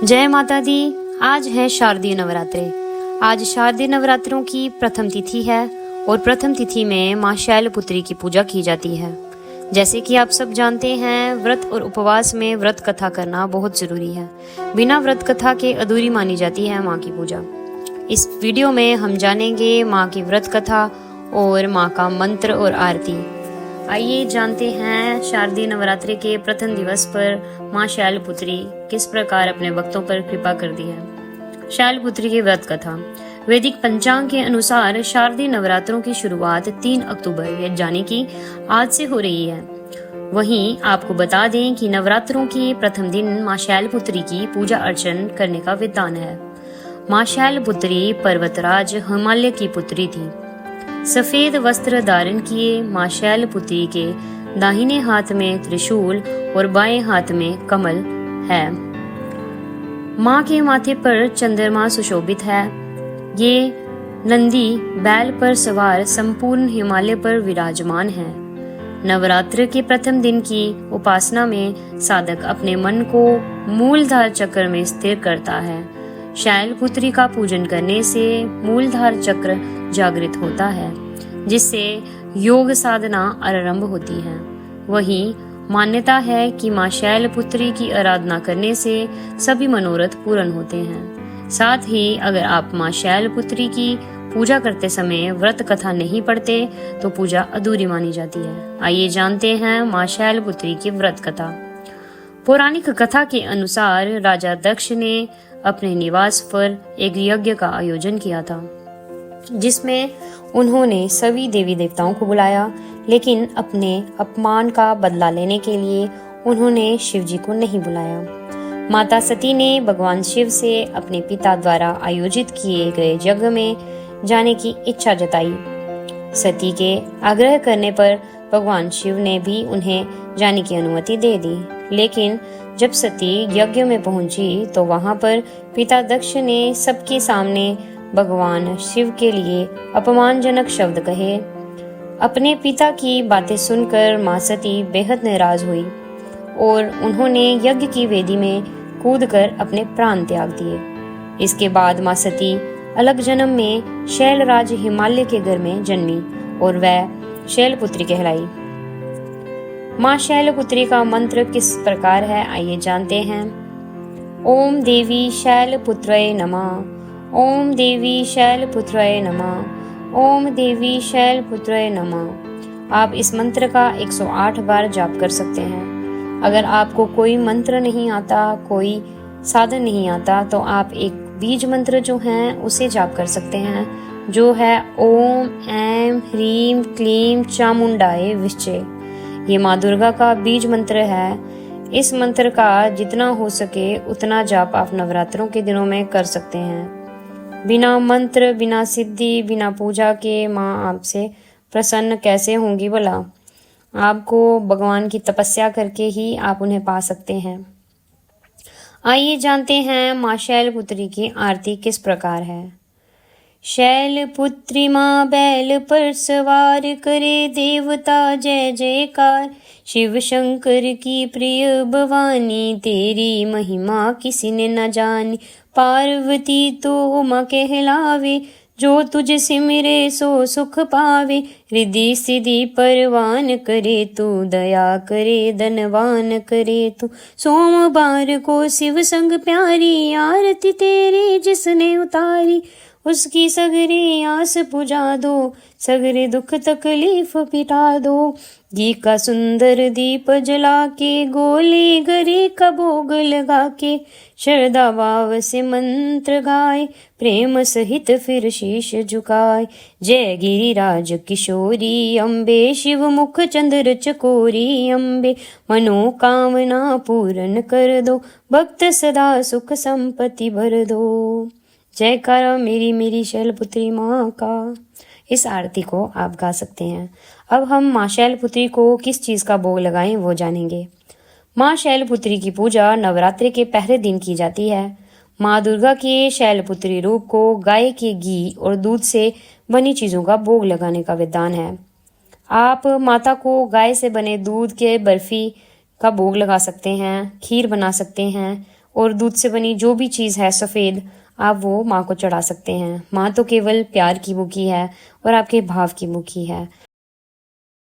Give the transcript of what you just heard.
जय माता दी। आज है शारदीय नवरात्रे। आज शारदीय नवरात्रों की प्रथम तिथि है और प्रथम तिथि में माँ शैलपुत्री की पूजा की जाती है। जैसे कि आप सब जानते हैं, व्रत और उपवास में व्रत कथा करना बहुत जरूरी है। बिना व्रत कथा के अधूरी मानी जाती है माँ की पूजा। इस वीडियो में हम जानेंगे माँ की व्रत कथा और माँ का मंत्र और आरती। आइए जानते हैं शारदीय नवरात्रि के प्रथम दिवस पर माँ शैलपुत्री किस प्रकार अपने भक्तों पर कृपा करती है। शैलपुत्री की व्रत कथा। वैदिक पंचांग के अनुसार शारदीय नवरात्रों की शुरुआत 3 अक्टूबर यानी कि आज से हो रही है। वहीं आपको बता दें कि नवरात्रों के प्रथम दिन माँ शैलपुत्री की पूजा अर्चन करने का विधान है। माँ शैलपुत्री पर्वतराज हिमालय की पुत्री थी। सफेद वस्त्र धारण किए माँ शैलपुत्री के दाहिने हाथ में त्रिशूल और बाएं हाथ में कमल है। माँ के माथे पर चंद्रमा सुशोभित है। ये नंदी बैल पर सवार संपूर्ण हिमालय पर विराजमान है। नवरात्र के प्रथम दिन की उपासना में साधक अपने मन को मूलधार चक्र में स्थिर करता है। शैलपुत्री का पूजन करने से मूलधार चक्र जागृत होता है, जिससे योग साधना आरंभ होती है। वहीं मान्यता है कि माँ शैलपुत्री की आराधना करने से सभी मनोरथ पूर्ण होते हैं। साथ ही अगर आप माँ शैलपुत्री की पूजा करते समय व्रत कथा नहीं पढ़ते तो पूजा अधूरी मानी जाती है। आइए जानते हैं माँ शैलपुत्री की व्रत कथा। पौराणिक कथा के अनुसार राजा दक्ष ने अपने निवास पर एक यज्ञ का आयोजन किया था, जिसमें उन्होंने सभी देवी देवताओं को बुलाया, लेकिन अपने अपमान का बदला लेने के लिए उन्होंने शिव जी को नहीं बुलाया। माता सती ने भगवान शिव से अपने पिता द्वारा आयोजित किए गए यज्ञ में जाने की इच्छा जताई। सती के आग्रह करने पर भगवान शिव ने भी उन्हें जाने की अनुमति दे दी, लेकिन जब सती यज्ञ में पहुंची तो वहां पर पिता दक्ष ने सबके सामने भगवान शिव के लिए अपमानजनक शब्द कहे। अपने पिता की बातें सुनकर माँ सती बेहद नाराज हुई और उन्होंने यज्ञ की वेदी में कूदकर अपने प्राण त्याग दिए। इसके बाद माँ सती अलग जन्म में शैलराज हिमालय के घर में जन्मी और वह शैलपुत्री कहलाई। माँ शैलपुत्री का मंत्र किस प्रकार है, आइए जानते हैं। ओम देवी शैलपुत्रये नमः। ओम देवी शैलपुत्रये नमः। ओम देवी शैलपुत्रये नमः। आप इस मंत्र का 108 बार जाप कर सकते हैं। अगर आपको कोई मंत्र नहीं आता, कोई साधन नहीं आता, तो आप एक बीज मंत्र जो है उसे जाप कर सकते हैं, जो है ओम ऐं ह्रीं क्लीं चामुंडाय विच्चे। ये माँ दुर्गा का बीज मंत्र है। इस मंत्र का जितना हो सके उतना जाप आप नवरात्रों के दिनों में कर सकते हैं। बिना मंत्र, बिना सिद्धि, बिना पूजा के माँ आपसे प्रसन्न कैसे होंगी भला? आपको भगवान की तपस्या करके ही आप उन्हें पा सकते हैं। आइए जानते हैं माँ शैलपुत्री की आरती किस प्रकार है। शैलपुत्री माँ बैल पर सवार करे देवता जय जयकार। शिव शंकर की प्रिय भवानी तेरी महिमा किसी ने न जानी। पार्वती तो माँ कहलावे जो तुझ सिमरे सो सुख पावे। रिद्धि सिद्धि परवान करे तू दया करे धनवान करे तू। सोमवार को शिव संग प्यारी आरती तेरी जिसने उतारी। उसकी सगरी आस पुजा दो, सगरे दुख तकलीफ पिटा दो। घी का सुंदर दीप जला के गोली गरी का भोग लगा के। श्रद्धा भाव से मंत्र गाए प्रेम सहित फिर शीश झुकाए। जय गिरिराज किशोरी अम्बे शिव मुख चंद्र चकोरी अम्बे। मनोकामना पूर्ण कर दो भक्त सदा सुख संपत्ति भर दो। जयकारा मेरी मेरी शैलपुत्री माँ का। इस आरती को आप गा सकते हैं। अब हम माँ शैलपुत्री को किस चीज़ का भोग लगाएं वो जानेंगे। माँ शैलपुत्री की पूजा नवरात्रि के पहले दिन की जाती है। माँ दुर्गा के शैलपुत्री रूप को गाय के घी और दूध से बनी चीज़ों का भोग लगाने का विधान है। आप माता को गाय से बने दूध के बर्फी का भोग लगा सकते हैं, खीर बना सकते हैं और दूध से बनी जो भी चीज़ है सफ़ेद, आप वो माँ को चढ़ा सकते हैं। माँ तो केवल प्यार की भूखी है और आपके भाव की भूखी है।